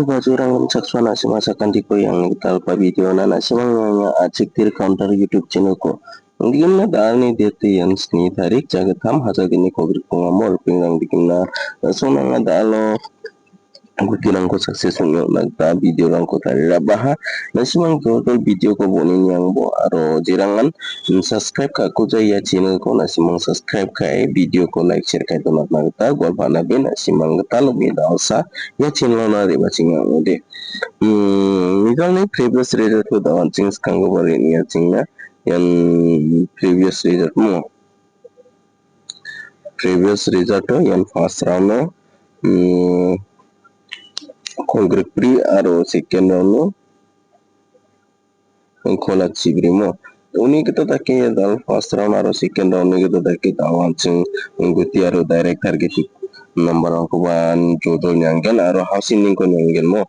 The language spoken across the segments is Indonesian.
baju orang saksuana si masakan di ko yang talpa video na nasimang nga acik tir counter YouTube channel ko. Digim na daan ni dito yan sni tarik jagat ham haja gini ko grit ko ngamol pinggang digim na so na nga daalo gutilang ko sukses nyo nagta video lang ko tali labaha nasimang total video ko bonin yang bo aro jirangan subscribe ka ko ya channel ko nasimang subscribe ka video ko like share ka donat nagta gol bana bin nasimang gata lebih dausa ya channel na di bacing yang ude misalnya previous result ko dawan cing skanggo bari ni cingna yang previous result mo previous result yang first round no Kongres Pri aro second round खोला चिब्री mo uni kita take dal first round aro second round ni kita take tawan chung guti aro direct target number ko ban jodol nyanggen aro housing ning ko nyanggen mo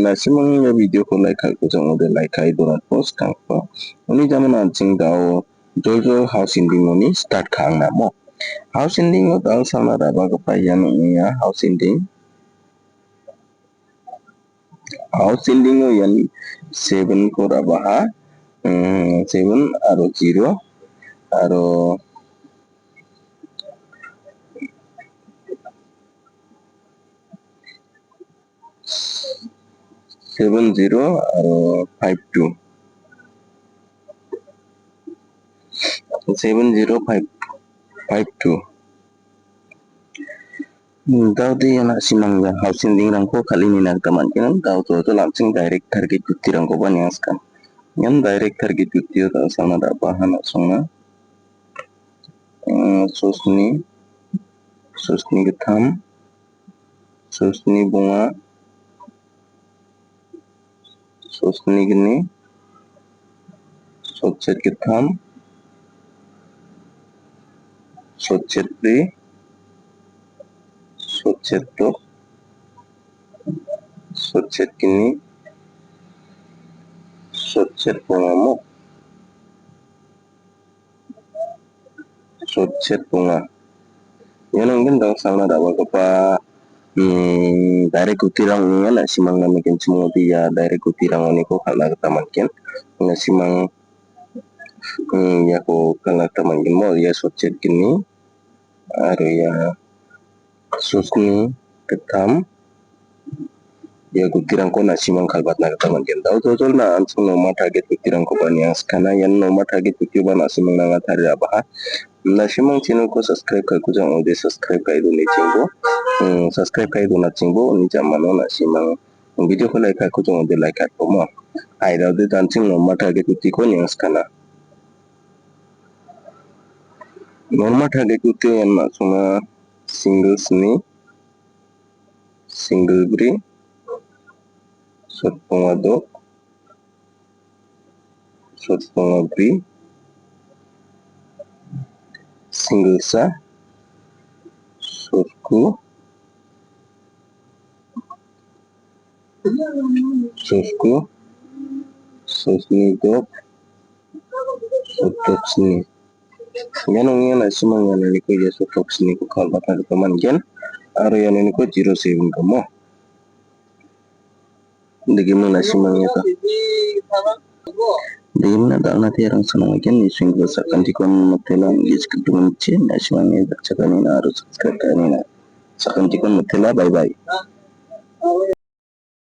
nasimang video ko like ko jang ode like ai donat post kang pa uni jaman anching dao jojo housing ding ni start khang na mo housing ding dal sama da ba ko pa yan ya housing ding housing ding yan 7 ko rabaha 7 aro 0 aro 70 aro 52 70552 daw di anak simang ya housing ding rangko kali ini nak teman kan daw to langsung direct target cuti rangko ban yang sekan yang direct target cuti daw sana da bahan langsung susni getam susni bunga susni gini socet getam socet pri socet tok socet gini socet bunga mo socet bunga yan ang gandang sana daw ko pa direct kutirang nga na simang namikin semua dia direct kutirang ni ko kana tamankin nga simang ya ko kana tamankin mo ya socet gini aro ya susni ketam ya kutirang ko na simang kalbat na tamankin daw totol na ansung no target kutirang ko ban yang skana yan no target kutirang na simang nga tari abaha na simang channel ko subscribe ka ko jang ode subscribe ka ido ni chingbo subscribe ka ido na chingbo ni jamano na simang video ko like ka ko jang ode like ko mo ai daw de dancing no target kuti ko yang skana normal target kuti yan na suma singles ni single bri sot pungado sot pungabri single sa sotku sosni dok sotok sini yan ang yan simang yan ni ko ya sotok sini ko kalbat na teman gen aro yan ni ko 07 kamo digim na simang ya digim na dal na tirang sanang gen ni swing ko sa kantikon motela ngis kedungan chen na simang ya cakani na aro subscribe kanina sa kantikon motela bye bye